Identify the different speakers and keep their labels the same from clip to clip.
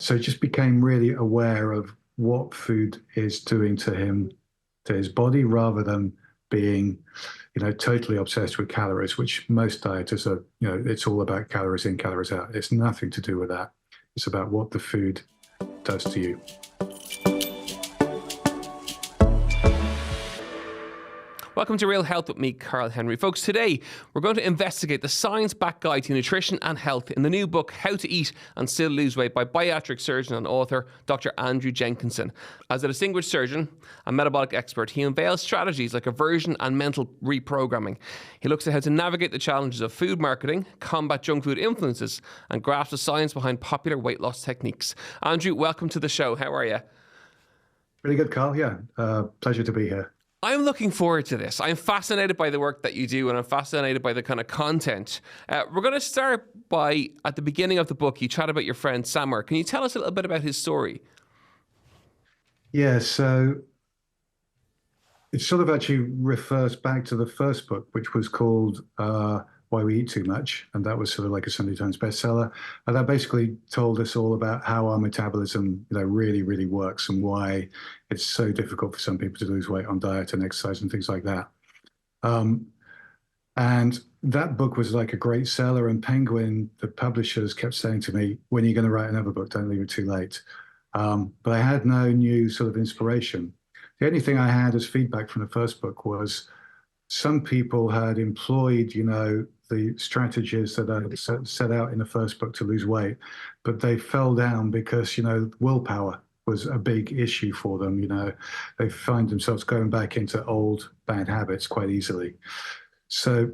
Speaker 1: So he just became really aware of what food is doing to him, to his body, rather than being, totally obsessed with calories, which most dieters are, it's all about calories in, calories out. It's nothing to do with that. It's about what the food does to you.
Speaker 2: Welcome to Real Health with me, Carl Henry. Folks, today we're going to investigate the science-backed guide to nutrition and health in the new book, How to Eat and Still Lose Weight by bariatric surgeon and author Dr. Andrew Jenkinson. As a distinguished surgeon and metabolic expert, he unveils strategies like aversion and mental reprogramming. He looks at how to navigate the challenges of food marketing, combat junk food influences, and grasp the science behind popular weight loss techniques. Andrew, welcome to the show. How are you?
Speaker 1: Really good, Carl. Yeah, pleasure to be here.
Speaker 2: I'm looking forward to this. I'm fascinated by the work that you do, and I'm fascinated by the kind of content. We're going to start by, at the beginning of the book, you chat about your friend Samar. Can you tell us a little bit about his story?
Speaker 1: Yeah, so it sort of actually refers back to the first book, which was called Why We Eat Too Much. And that was sort of like a Sunday Times bestseller. And that basically told us all about how our metabolism, really, really works and why it's so difficult for some people to lose weight on diet and exercise and things like that. And that book was like a great seller. And Penguin, the publishers, kept saying to me, when are you going to write another book? Don't leave it too late. But I had no new sort of inspiration. The only thing I had as feedback from the first book was some people had employed, the strategies that I set out in the first book to lose weight, but they fell down because, willpower was a big issue for them. They find themselves going back into old bad habits quite easily. So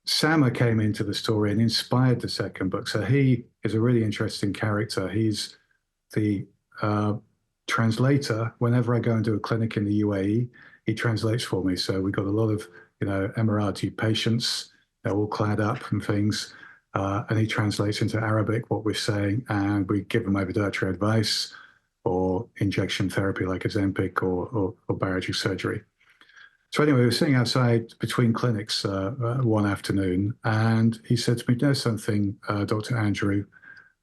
Speaker 1: Samar came into the story and inspired the second book. So he is a really interesting character. He's the translator. Whenever I go and do a clinic in the UAE, he translates for me. So we got a lot of, Emirati patients. They're all clad up and things. And he translates into Arabic what we're saying, and we give them over dietary advice or injection therapy like Ozempic or bariatric surgery. So anyway, we were sitting outside between clinics one afternoon, and he said to me, "You know something, Dr. Andrew,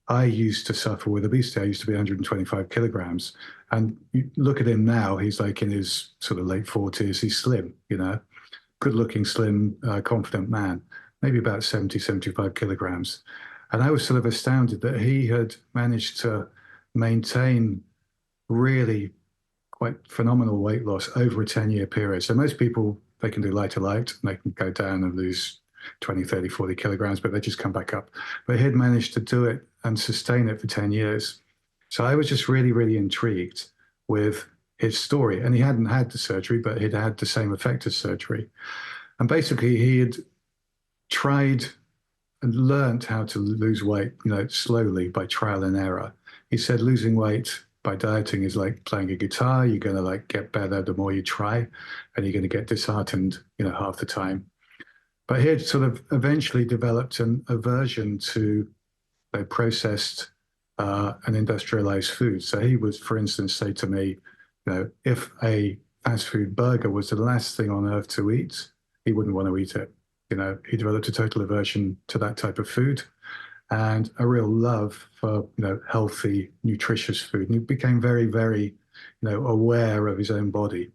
Speaker 1: I used to suffer with obesity. I used to be 125 kilograms. And you look at him now, he's like in his sort of late 40s. He's slim, good looking, slim, confident man, maybe about 70, 75 kilograms. And I was sort of astounded that he had managed to maintain really quite phenomenal weight loss over a 10-year period. So most people, they can do light to light, and they can go down and lose 20, 30, 40 kilograms, but they just come back up. But he'd managed to do it and sustain it for 10 years. So I was just really, really intrigued with his story. And he hadn't had the surgery, but he'd had the same effect as surgery. And basically he had tried and learned how to lose weight, slowly by trial and error. He said losing weight by dieting is like playing a guitar. You're going to get better the more you try, and you're going to get disheartened, half the time. But he had sort of eventually developed an aversion to processed and industrialized food. So he would, for instance, say to me, if a fast food burger was the last thing on earth to eat, he wouldn't want to eat it. He developed a total aversion to that type of food and a real love for, healthy, nutritious food. And he became very, very, aware of his own body.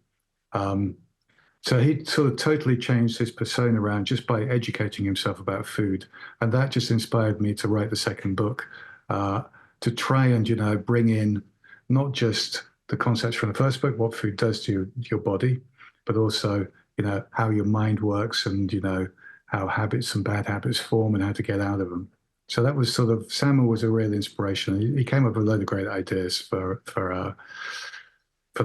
Speaker 1: So he sort of totally changed his persona around just by educating himself about food. And that just inspired me to write the second book, to try and, bring in not just the concepts from the first book, what food does to your body, but also, how your mind works and, how habits and bad habits form and how to get out of them. So that was sort of, Samar was a real inspiration. He came up with a load of great ideas for the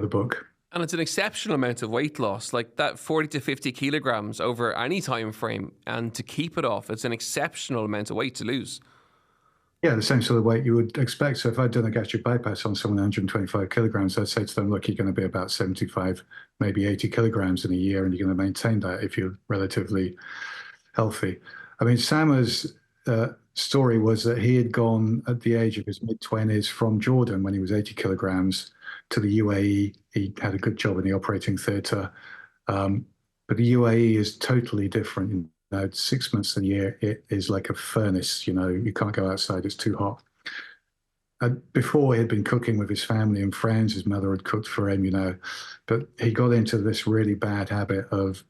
Speaker 1: book.
Speaker 2: And it's an exceptional amount of weight loss, like that 40 to 50 kilograms over any time frame. And to keep it off, it's an exceptional amount of weight to lose.
Speaker 1: Yeah, the same sort of weight you would expect. So if I'd done a gastric bypass on someone 125 kilograms, I'd say to them, look, you're going to be about 75, maybe 80 kilograms in a year, and you're going to maintain that if you're relatively healthy. I mean, Samar's story was that he had gone at the age of his mid-20s from Jordan when he was 80 kilograms to the UAE. He had a good job in the operating theatre. But the UAE is totally different. 6 months a year, it is like a furnace. You can't go outside, it's too hot. before he'd been cooking with his family and friends. His mother had cooked for him, but he got into this really bad habit of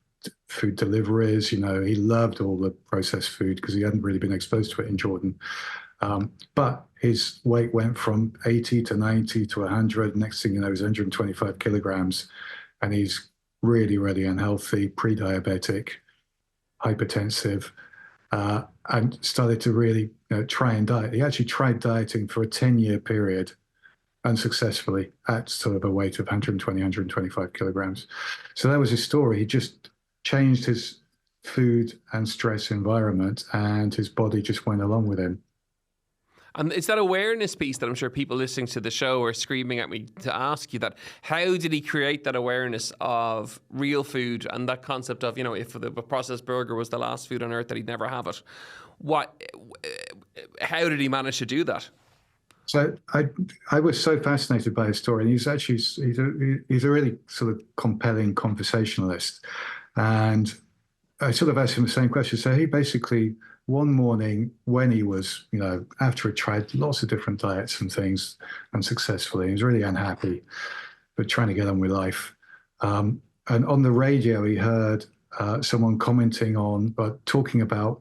Speaker 1: food deliveries. He loved all the processed food because he hadn't really been exposed to it in Jordan. But his weight went from 80 to 90 to 100. Next thing you know, he's 125 kilograms, and he's really, really unhealthy, pre-diabetic, hypertensive, and started to really try and diet. He actually tried dieting for a 10-year period unsuccessfully at sort of a weight of 120, 125 kilograms. So that was his story. He just changed his food and stress environment, and his body just went along with him.
Speaker 2: And it's that awareness piece that I'm sure people listening to the show are screaming at me to ask you that. How did he create that awareness of real food and that concept of, if the processed burger was the last food on earth, that he'd never have it? How did he manage to do that?
Speaker 1: So I was so fascinated by his story, and he's a really sort of compelling conversationalist. And I sort of asked him the same question. So he basically, one morning when he was, after he tried lots of different diets and things unsuccessfully, he was really unhappy, but trying to get on with life. And on the radio, he heard someone commenting on, but talking about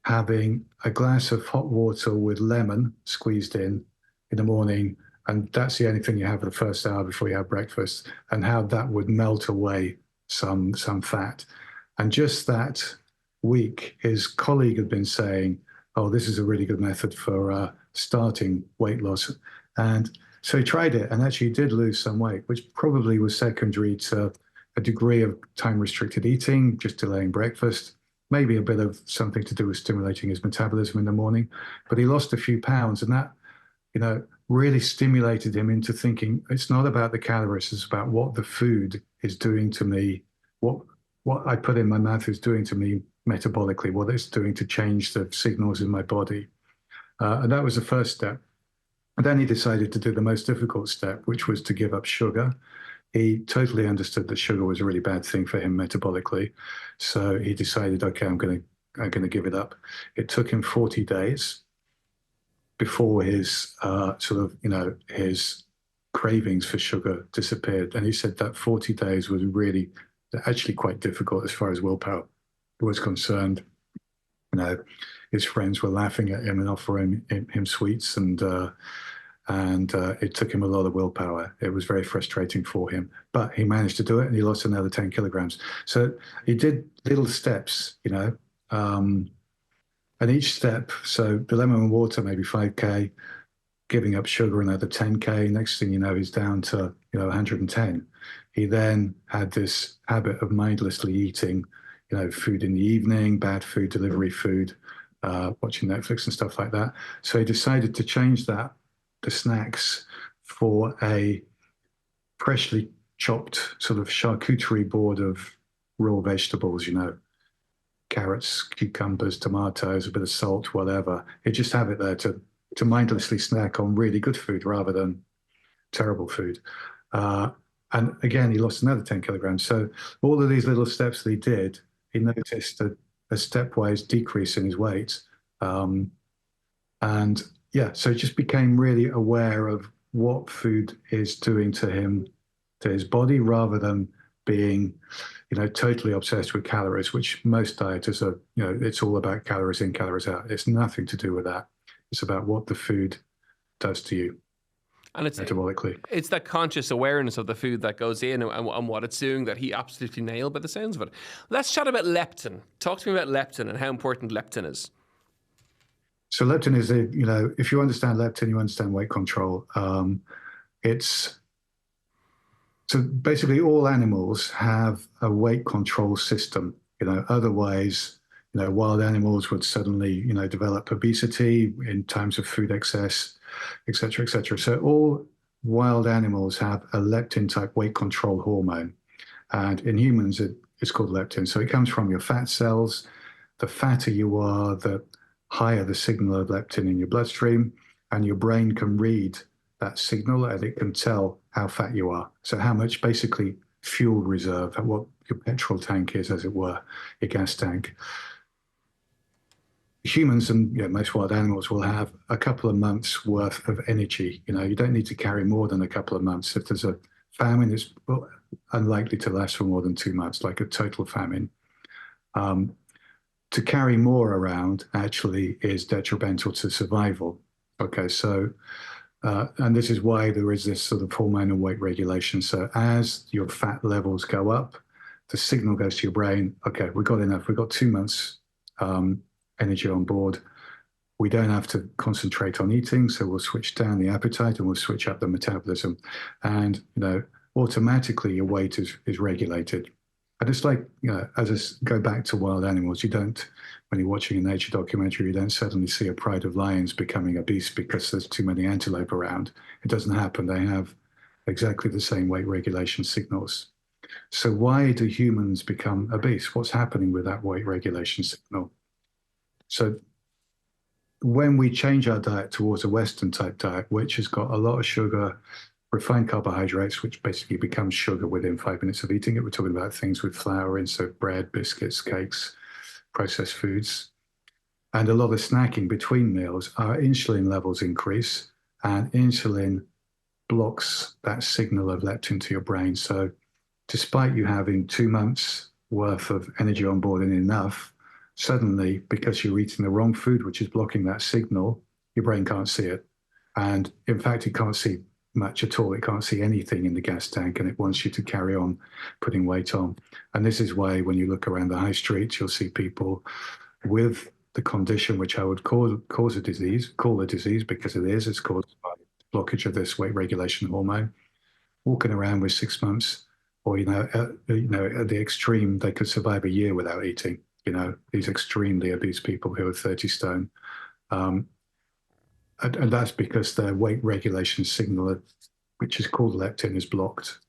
Speaker 1: having a glass of hot water with lemon squeezed in the morning, and that's the only thing you have for the first hour before you have breakfast, and how that would melt away some fat. And just that week, his colleague had been saying, "Oh, this is a really good method for starting weight loss." And so he tried it, and actually did lose some weight, which probably was secondary to a degree of time-restricted eating, just delaying breakfast, maybe a bit of something to do with stimulating his metabolism in the morning. But he lost a few pounds, and that, really stimulated him into thinking it's not about the calories, it's about what the food is doing to me, what I put in my mouth is doing to me metabolically, what it's doing to change the signals in my body. And that was the first step. And then he decided to do the most difficult step, which was to give up sugar. He totally understood that sugar was a really bad thing for him metabolically. So he decided, okay, I'm going to give it up. It took him 40 days before his his cravings for sugar disappeared. And he said that 40 days was really actually quite difficult as far as willpower was concerned. His friends were laughing at him and offering him sweets, and it took him a lot of willpower. It was very frustrating for him, but he managed to do it, and he lost another 10 kilograms. So he did little steps, and each step, so the lemon and water, maybe 5K, giving up sugar, another 10K. Next thing you know, he's down to, 110. He then had this habit of mindlessly eating, food in the evening, bad food, delivery food, watching Netflix and stuff like that. So he decided to change the snacks, for a freshly chopped sort of charcuterie board of raw vegetables, carrots, cucumbers, tomatoes, a bit of salt, whatever. He'd just have it there to mindlessly snack on really good food rather than terrible food. And again, he lost another 10 kilograms. So all of these little steps that he did, he noticed a stepwise decrease in his weight. And yeah, so he just became really aware of what food is doing to him, to his body, rather than being, totally obsessed with calories, which most dieters are, it's all about calories in, calories out. It's nothing to do with that. It's about what the food does to you. And it's metabolically.
Speaker 2: It's that conscious awareness of the food that goes in and what it's doing that he absolutely nailed by the sounds of it. Let's chat about leptin. Talk to me about leptin and how important leptin is.
Speaker 1: So leptin is, if you understand leptin, you understand weight control. So basically all animals have a weight control system. Otherwise, wild animals would suddenly, develop obesity in times of food excess, et cetera, et cetera. So all wild animals have a leptin type weight control hormone. And in humans, it's called leptin. So it comes from your fat cells. The fatter you are, the higher the signal of leptin in your bloodstream, and your brain can read that signal and it can tell how fat you are. So how much basically fuel reserve, what your petrol tank is, as it were, your gas tank. humans and most wild animals will have a couple of months worth of energy. You don't need to carry more than a couple of months. If there's a famine, it's unlikely to last for more than 2 months, like a total famine. Um, to carry more around actually is detrimental to survival. Okay, so and this is why there is this sort of hormonal weight regulation. So as your fat levels go up, the signal goes to your brain, okay, we've got enough. We've got 2 months energy on board. We don't have to concentrate on eating, so we'll switch down the appetite and we'll switch up the metabolism. And, automatically your weight is regulated. And it's like, as I go back to wild animals, you don't, when you're watching a nature documentary, you don't suddenly see a pride of lions becoming obese because there's too many antelope around. It doesn't happen. They have exactly the same weight regulation signals. So why do humans become obese? What's happening with that weight regulation signal? So when we change our diet towards a Western type diet, which has got a lot of sugar, refined carbohydrates, which basically becomes sugar within 5 minutes of eating it. We're talking about things with flour in, so bread, biscuits, cakes, processed foods, and a lot of snacking between meals. Our insulin levels increase, and insulin blocks that signal of leptin to your brain. So despite you having 2 months worth of energy on board and enough, suddenly, because you're eating the wrong food, which is blocking that signal, your brain can't see it. And in fact, it can't see much at all. It can't see anything in the gas tank, and it wants you to carry on putting weight on. And this is why when you look around the high streets, you'll see people with the condition, which I would call a disease, because it is. It's caused by blockage of this weight regulation hormone, walking around with 6 months, or at the extreme, they could survive a year without eating. These extremely obese people who are 30 stone. And that's because their weight regulation signal, which is called leptin, is blocked.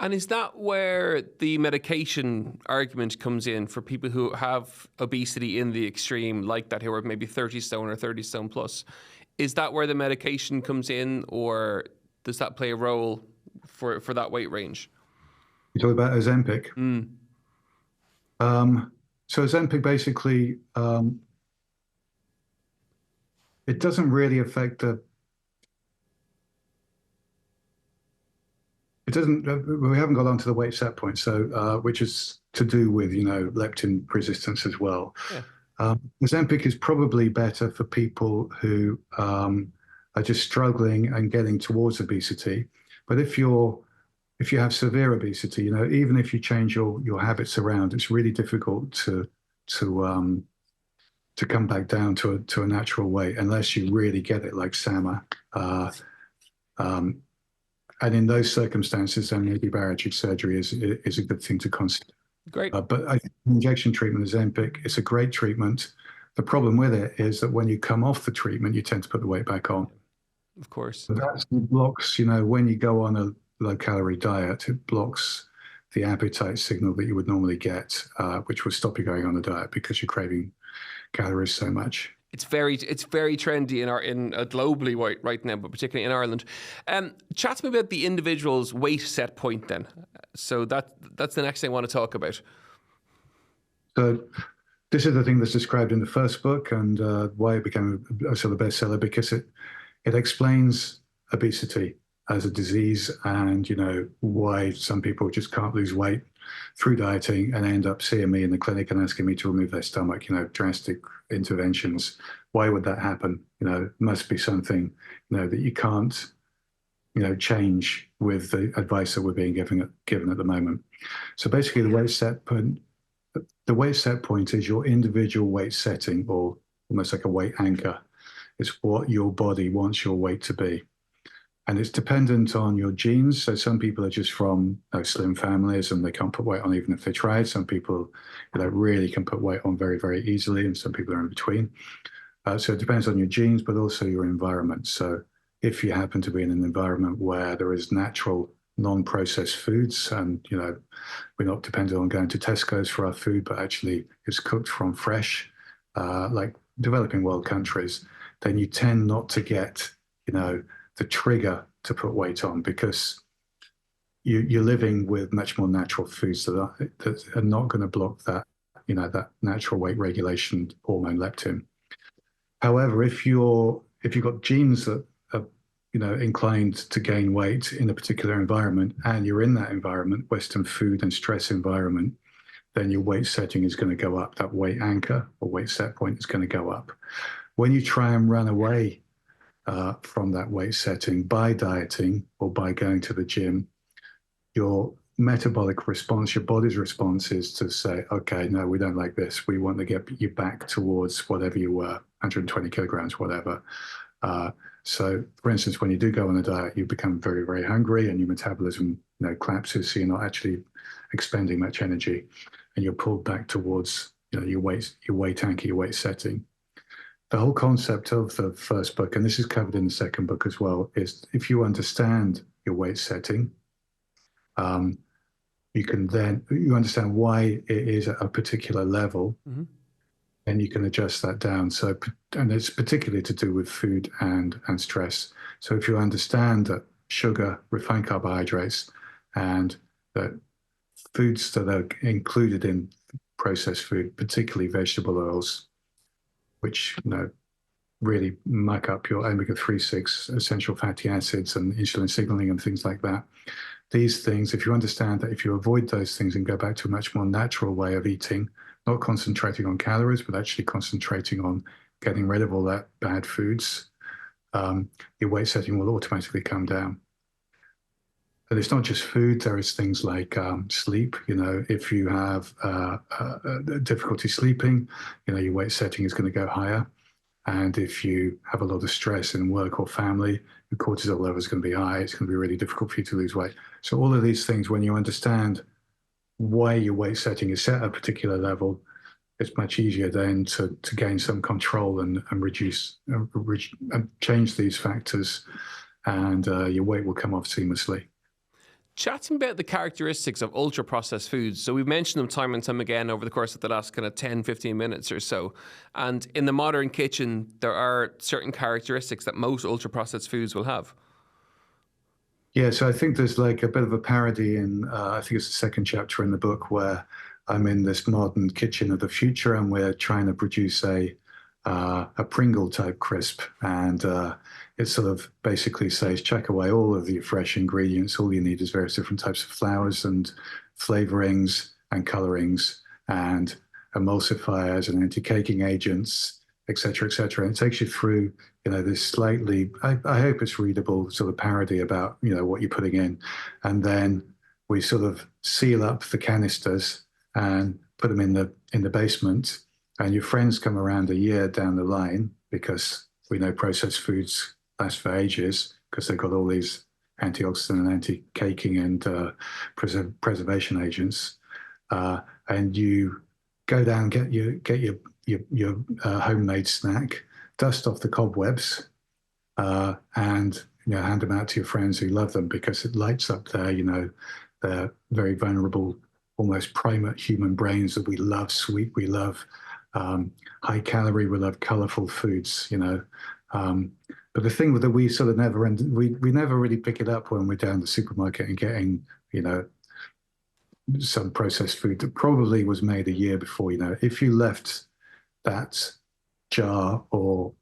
Speaker 2: And is that where the medication argument comes in for people who have obesity in the extreme, like that, who are maybe 30 stone or 30 stone plus? Is that where the medication comes in, or does that play a role for that weight range?
Speaker 1: You talk about Ozempic. So Ozempic basically, it doesn't really affect it doesn't, we haven't got onto the weight set point, so which is to do with, leptin resistance as well.
Speaker 2: Yeah.
Speaker 1: Ozempic is probably better for people who are just struggling and getting towards obesity. But if you have severe obesity, even if you change your habits around, it's really difficult to come back down to a natural weight unless you really get it like Samar. And in those circumstances, then maybe bariatric surgery is a good thing to consider.
Speaker 2: Great.
Speaker 1: But I think injection treatment, Ozempic, it's a great treatment. The problem with it is that when you come off the treatment, you tend to put the weight back on.
Speaker 2: Of course.
Speaker 1: So that blocks, when you go on a low-calorie diet, it blocks the appetite signal that you would normally get, which would stop you going on the diet because you're craving calories so much.
Speaker 2: It's very trendy globally right now, but particularly in Ireland. Chat to me about the individual's weight set point then. So that's the next thing I want to talk about.
Speaker 1: So this is the thing that's described in the first book, and why it became a sort of bestseller, because it explains obesity as a disease, and why some people just can't lose weight through dieting and end up seeing me in the clinic and asking me to remove their stomach, drastic interventions. Why would that happen? It must be something, that you can't, change with the advice that we're being given at the moment. So basically the weight set point is your individual weight setting, or almost like a weight anchor. It's what your body wants your weight to be. And it's dependent on your genes. So some people are just from slim families and they can't put weight on even if they tried. Some people really can put weight on very, very easily, and some people are in between. So it depends on your genes, but also your environment. So if you happen to be in an environment where there is natural, non-processed foods, and we're not dependent on going to Tesco's for our food, but actually it's cooked from fresh, like developing world countries, then you tend not to get, the trigger to put weight on, because you're living with much more natural foods that are not going to block that that natural weight regulation hormone leptin. However, if you've got genes that are inclined to gain weight in a particular environment, and you're in that environment, Western food and stress environment, then your weight setting is going to go up. That weight anchor or weight set point is going to go up. When you try and run away from that weight setting by dieting or by going to the gym, your metabolic response, your body's response is to say, okay, no, we don't like this. We want to get you back towards whatever you were, 120 kilograms, whatever. So, for instance, when you do go on a diet, you become very, very hungry and your metabolism collapses, so you're not actually expending much energy, and you're pulled back towards your weight anchor, your weight setting. The whole concept of the first book, and this is covered in the second book as well, is if you understand your weight setting, you understand why it is at a particular level, and you can adjust that down. So, and it's particularly to do with food and stress. So if you understand that sugar, refined carbohydrates, and that foods that are included in processed food, particularly vegetable oils, which really muck up your omega-3/6 essential fatty acids and insulin signaling and things like that. These things, if you understand that if you avoid those things and go back to a much more natural way of eating, not concentrating on calories, but actually concentrating on getting rid of all that bad foods, your weight setting will automatically come down. But it's not just food. There is things like sleep. If you have difficulty sleeping, your weight setting is going to go higher. And if you have a lot of stress in work or family, your cortisol level is going to be high. It's going to be really difficult for you to lose weight. So all of these things, when you understand why your weight setting is set at a particular level, it's much easier then to gain some control and reduce and change these factors, and your weight will come off seamlessly.
Speaker 2: Chatting about the characteristics of ultra processed foods. So we've mentioned them time and time again over the course of the last kind of 10, 15 minutes or so. And in the modern kitchen, there are certain characteristics that most ultra processed foods will have.
Speaker 1: Yeah, so I think there's like a bit of a parody in, I think it's the second chapter in the book, where I'm in this modern kitchen of the future and we're trying to produce a Pringle type crisp. And it sort of basically says, chuck away all of the fresh ingredients. All you need is various different types of flours and flavorings and colorings and emulsifiers and anti-caking agents, et cetera, et cetera. And it takes you through, this slightly, I hope it's readable sort of parody about, what you're putting in. And then we sort of seal up the canisters and put them in the basement. And your friends come around a year down the line, because we know processed foods last for ages because they've got all these antioxidant and anti-caking and preservation agents. And you go down, get your homemade snack, dust off the cobwebs, and hand them out to your friends who love them, because it lights up their very vulnerable, almost primate human brains that we love sweet, we love high calorie, we love colorful foods, but the thing that we sort of we never really pick it up when we're down the supermarket and getting, some processed food that probably was made a year before. If you left that jar or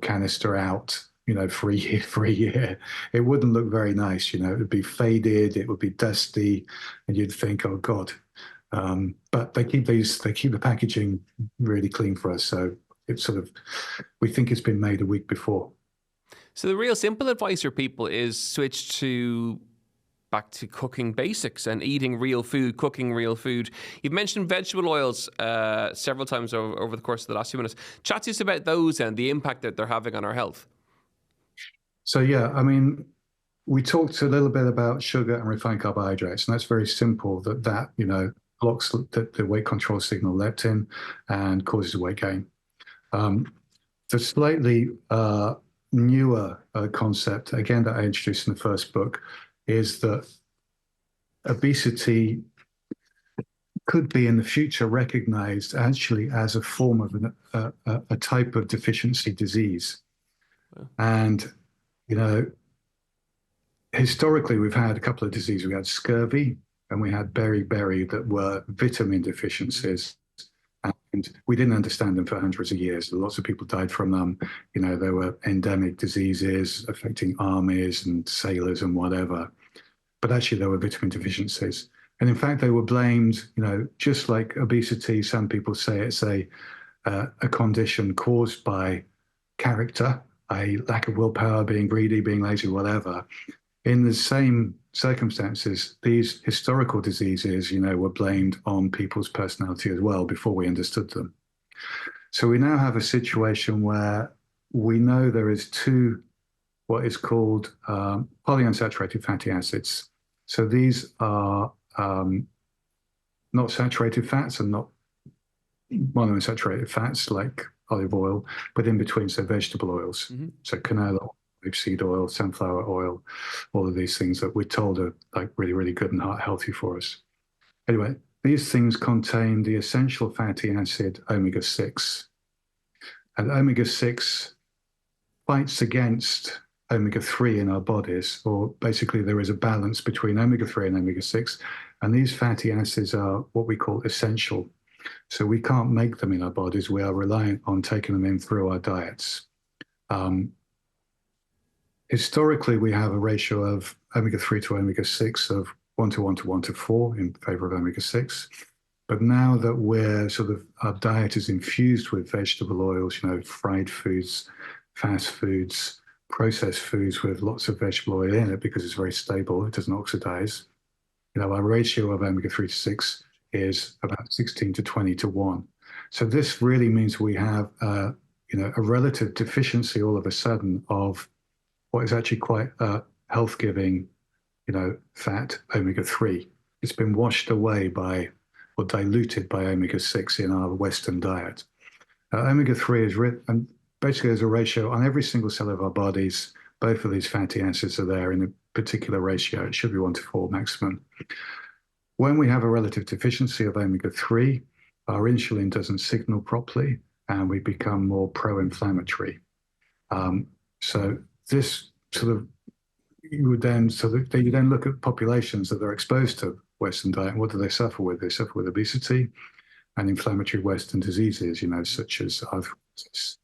Speaker 1: canister out, for a year, it wouldn't look very nice. It would be faded, it would be dusty, and you'd think, oh God. But they keep the packaging really clean for us. So it's sort of, we think it's been made a week before.
Speaker 2: So the real simple advice for people is switch back to cooking basics and eating real food, cooking real food. You've mentioned vegetable oils several times over the course of the last few minutes. Chat to us about those and the impact that they're having on our health.
Speaker 1: So yeah, I mean, we talked a little bit about sugar and refined carbohydrates, and that's very simple. That blocks the weight control signal leptin and causes weight gain. The slightly newer concept, again, that I introduced in the first book, is that obesity could be in the future recognized actually as a form of a type of deficiency disease. And, historically, we've had a couple of diseases. We had scurvy, and we had beriberi that were vitamin deficiencies. And we didn't understand them for hundreds of years. Lots of people died from them. There were endemic diseases affecting armies and sailors and whatever. But actually, there were vitamin deficiencies. And in fact, they were blamed, just like obesity. Some people say it's a condition caused by character, a lack of willpower, being greedy, being lazy, whatever. In the same circumstances, these historical diseases, were blamed on people's personality as well before we understood them. So we now have a situation where we know there is two, what is called polyunsaturated fatty acids. So these are not saturated fats and not monounsaturated fats like olive oil, but in between, so vegetable oils. So canola oil, rapeseed oil, sunflower oil, all of these things that we're told are like really, really good and heart healthy for us. Anyway, these things contain the essential fatty acid omega-6. And omega-6 fights against omega-3 in our bodies, or basically there is a balance between omega-3 and omega-6. And these fatty acids are what we call essential. So we can't make them in our bodies. We are reliant on taking them in through our diets. Historically, we have a ratio of omega-3 to omega-6 of 1 to 1 to 1 to 4 in favor of omega-6. But now that our diet is infused with vegetable oils, fried foods, fast foods, processed foods with lots of vegetable oil in it because it's very stable, it doesn't oxidize. Our ratio of omega-3 to 6 is about 16 to 20 to 1. So this really means we have a relative deficiency all of a sudden of what is actually quite a health-giving, fat, omega-3. It's been washed away by or diluted by omega-6 in our Western diet. Omega-3 is and basically there's a ratio on every single cell of our bodies. Both of these fatty acids are there in a particular ratio. It should be 1 to 4 maximum. When we have a relative deficiency of omega-3, our insulin doesn't signal properly and we become more pro-inflammatory. So this you then look at populations that are exposed to Western diet. And what do they suffer with? They suffer with obesity and inflammatory Western diseases, such as arthritis,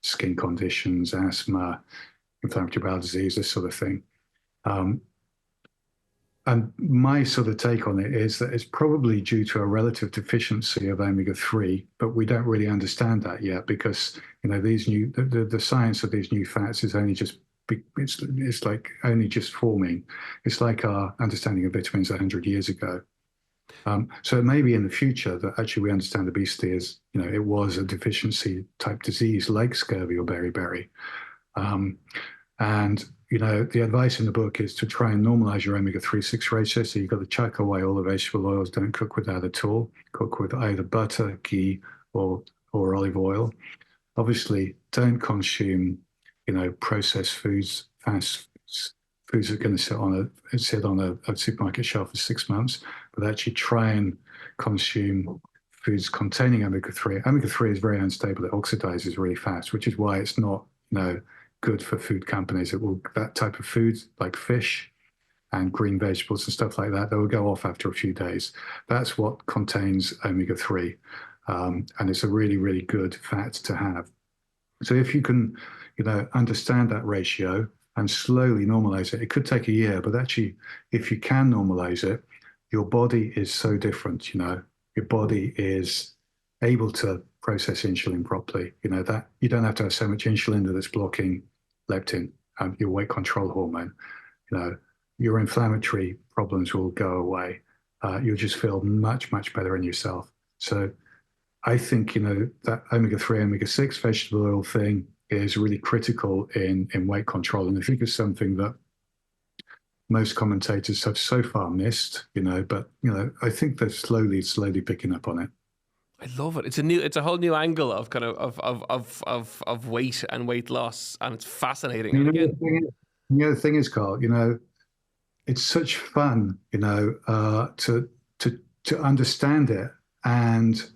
Speaker 1: skin conditions, asthma, inflammatory bowel disease, this sort of thing. And my sort of take on it is that it's probably due to a relative deficiency of omega-3, but we don't really understand that yet because, the science of these new fats is only just, it's like only just forming. It's like our understanding of vitamins 100 years ago. So it may be in the future that actually we understand obesity as, it was a deficiency type disease like scurvy or beriberi. And the advice in the book is to try and normalize your omega-3/6 ratio. So you've got to chuck away all the vegetable oils. Don't cook with that at all. Cook with either butter, ghee, or olive oil. Obviously, don't consume, processed foods, fast foods that are going to sit on a supermarket shelf for 6 months. But actually try and consume foods containing omega-3. Omega-3 is very unstable. It oxidizes really fast, which is why it's not, good for food companies. That type of food, like fish and green vegetables and stuff like that, they will go off after a few days. That's what contains omega-3. And it's a really, really good fat to have. So if you can, understand that ratio and slowly normalize it, it could take a year, but actually, if you can normalize it, your body is so different, your body is able to process insulin properly, that you don't have to have so much insulin that it's blocking leptin, your weight control hormone. Your inflammatory problems will go away. You'll just feel much, much better in yourself. So I think, that omega-3, omega-6 vegetable oil thing is really critical in weight control. And I think it's something that most commentators have so far missed, but, I think they're slowly picking up on it.
Speaker 2: I love it. It's a whole new angle of kind of weight and weight loss, and it's fascinating. And again,
Speaker 1: the thing is, Carl, it's such fun, to understand it and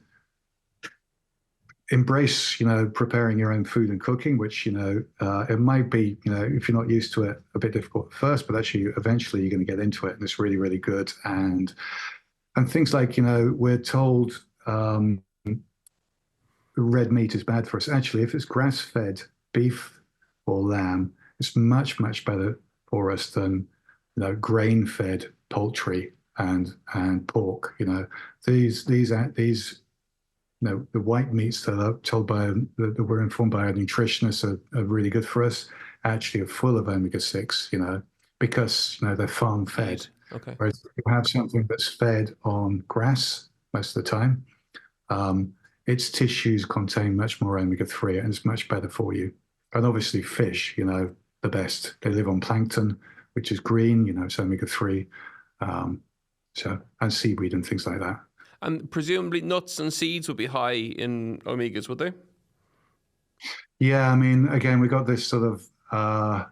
Speaker 1: embrace, preparing your own food and cooking, which, it might be, if you're not used to it, a bit difficult at first, but actually eventually you're going to get into it and it's really, really good. And things like, we're told red meat is bad for us. Actually, if it's grass-fed beef or lamb, it's much, much better for us than, grain-fed poultry and pork. These the white meats that are told by that we're informed by our nutritionists are really good for us. Actually, are full of omega-6. Because they're farm fed.
Speaker 2: Okay.
Speaker 1: Whereas if you have something that's fed on grass most of the time, its tissues contain much more omega-3 and it's much better for you. And obviously fish, the best. They live on plankton, which is green, it's omega-3. And seaweed and things like that.
Speaker 2: And presumably nuts and seeds would be high in omegas, would they?
Speaker 1: Yeah, I mean, again, we got this sort of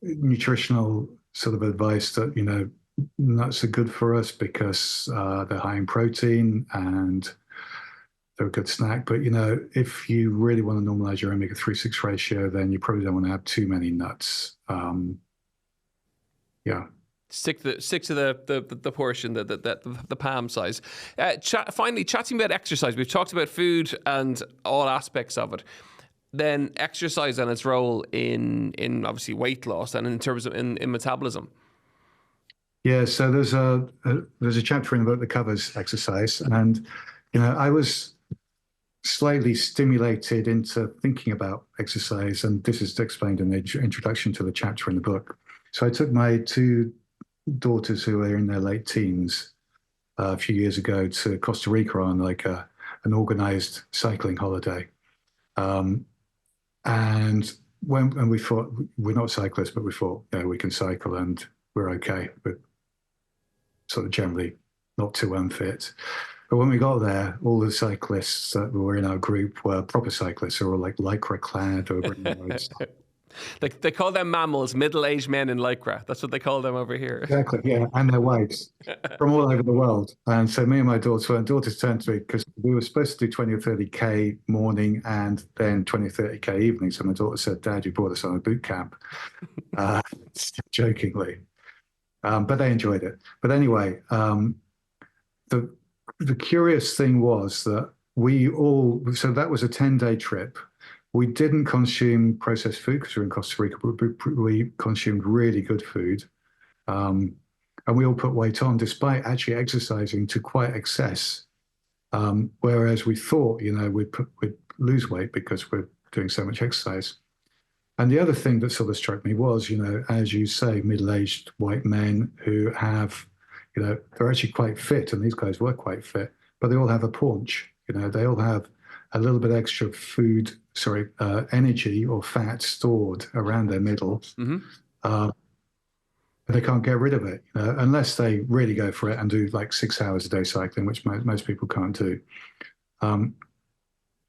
Speaker 1: nutritional sort of advice that, nuts are good for us because they're high in protein and they're a good snack. But, if you really want to normalize your omega-3/6 ratio, then you probably don't want to have too many nuts. Yeah.
Speaker 2: Stick to the portion, the palm size. Finally, chatting about exercise. We've talked about food and all aspects of it. Then exercise and its role in obviously weight loss and in terms of in metabolism.
Speaker 1: Yeah, so there's a chapter in the book that covers exercise, and I was slightly stimulated into thinking about exercise, and this is explained in the introduction to the chapter in the book. So I took my two daughters who were in their late teens a few years ago to Costa Rica on like an organized cycling holiday. And we thought, we're not cyclists, but we thought, we can cycle and we're okay, but sort of generally not too unfit. But when we got there, all the cyclists that were in our group were proper cyclists who were like lycra clad over in the roads.
Speaker 2: They call them mammals, middle-aged men in lycra. That's what they call them over here.
Speaker 1: Exactly, yeah, and their wives from all over the world. And so me and my daughters turned to me because we were supposed to do 20 or 30K morning and then 20 or 30K evening. So my daughter said, Dad, you brought us on a boot camp, jokingly. But they enjoyed it. But anyway, the curious thing was that so that was a 10-day trip. We didn't consume processed food because we were in Costa Rica. We consumed really good food. And we all put weight on despite actually exercising to quite excess. Whereas we thought, we'd lose weight because we're doing so much exercise. And the other thing that sort of struck me was, as you say, middle-aged white men who have, they're actually quite fit, and these guys were quite fit, but they all have a paunch. They all have a little bit extra energy or fat stored around their middle. Mm-hmm. They can't get rid of it, unless they really go for it and do like 6 hours a day cycling, which most people can't do.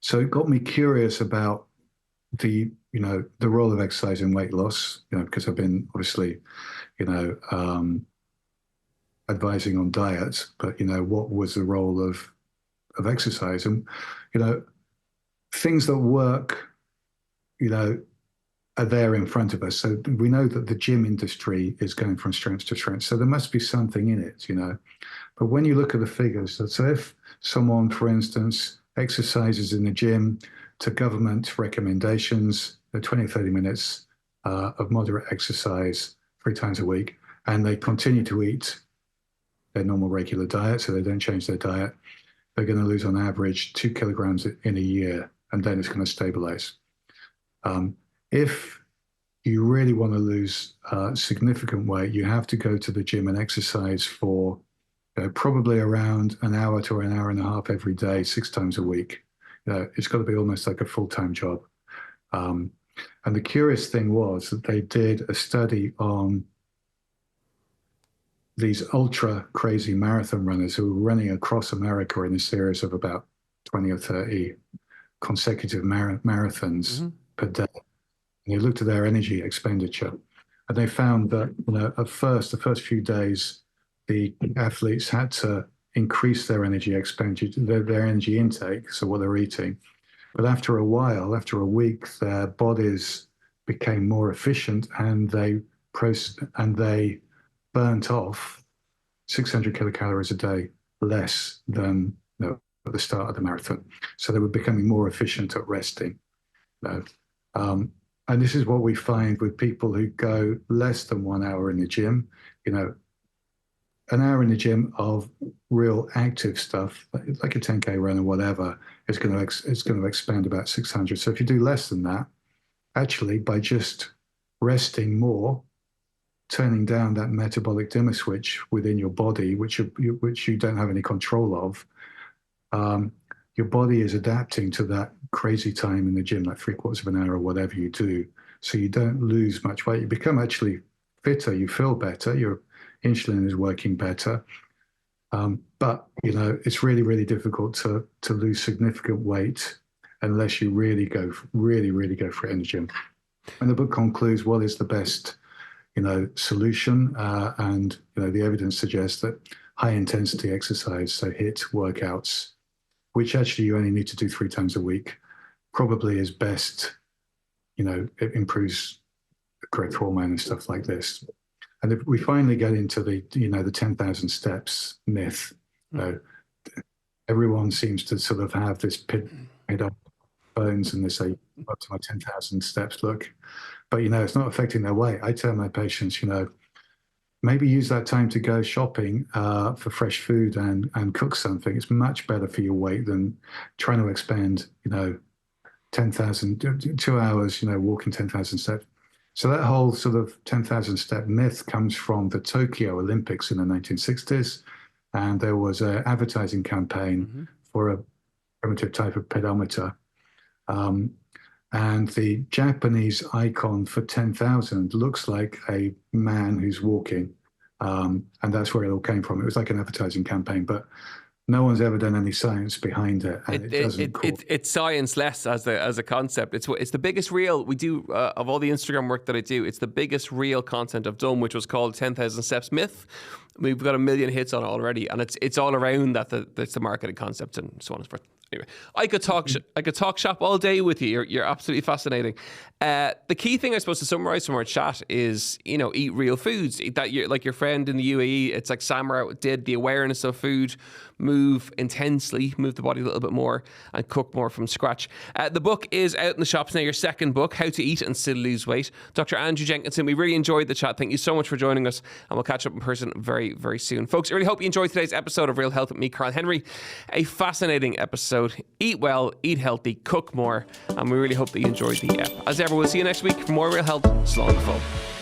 Speaker 1: So it got me curious about the role of exercise in weight loss, because I've been obviously, advising on diet, but what was the role of exercise? And things that work, are there in front of us. So we know that the gym industry is going from strength to strength. So there must be something in it, But when you look at the figures, so if someone, for instance, exercises in the gym to government recommendations, 20, 30 minutes of moderate exercise 3 times a week, and they continue to eat their normal regular diet, so they don't change their diet, they're going to lose on average 2 kilograms in a year, and then it's going to stabilize. If you really want to lose significant weight, you have to go to the gym and exercise for probably around an hour to an hour and a half every day, 6 times a week. It's got to be almost like a full-time job. And the curious thing was that they did a study on these ultra crazy marathon runners who were running across America in a series of about 20 or 30 consecutive marathons per day. And they looked at their energy expenditure, and they found that at first, the first few days, the athletes had to increase their energy expenditure, their energy intake, so what they're eating. But after a while, after a week, their bodies became more efficient, and they burnt off 600 kilocalories a day less than at the start of the marathon. So they were becoming more efficient at resting. And this is what we find with people who go less than 1 hour in the gym. An hour in the gym of real active stuff, like a 10K run or whatever, is going to expand about 600. So if you do less than that, actually, by just resting more, turning down that metabolic dimmer switch within your body, which you don't have any control of, your body is adapting to that crazy time in the gym, like 3/4 of an hour or whatever you do. So you don't lose much weight. You become actually fitter. You feel better. Your insulin is working better. But it's really, really difficult to lose significant weight unless you really go for it in the gym. And the book concludes what is the best solution, and the evidence suggests that high intensity exercise, so HIIT workouts, which actually you only need to do 3 times a week, probably is best. It improves growth hormone and stuff like this. And if we finally get into the 10,000 steps myth, everyone seems to sort of have this pit up bones, and they say, up to my 10,000 steps, look. But, it's not affecting their weight. I tell my patients, maybe use that time to go shopping for fresh food and cook something. It's much better for your weight than trying to expend, 2 hours, walking 10,000 steps. So that whole sort of 10,000 step myth comes from the Tokyo Olympics in the 1960s. And there was an advertising campaign for a primitive type of pedometer. And the Japanese icon for 10,000 looks like a man who's walking. And that's where it all came from. It was like an advertising campaign, but no one's ever done any science behind it. And
Speaker 2: it's science-less as a concept. It's the biggest reel we do of all the Instagram work that I do. It's the biggest reel content I've done, which was called 10,000 Steps Myth. We've got 1 million hits on it already, and it's all around that's the marketing concept and so on and so forth. Anyway, I could talk shop all day with you. You're absolutely fascinating. The key thing, I suppose, to summarize from our chat is, eat real foods. That you're like your friend in the UAE. It's like Samar did, the awareness of food, move intensely, move the body a little bit more, and cook more from scratch. The book is out in the shops now. Your second book, How to Eat and Still Lose Weight. Dr. Andrew Jenkinson, we really enjoyed the chat. Thank you so much for joining us, and we'll catch up in person very, very soon. Folks, I really hope you enjoyed today's episode of Real Health with me, Carl Henry. A fascinating episode. Eat well, eat healthy, cook more, and we really hope that you enjoyed the ep. As ever, we'll see you next week for more Real Health. So long, folks.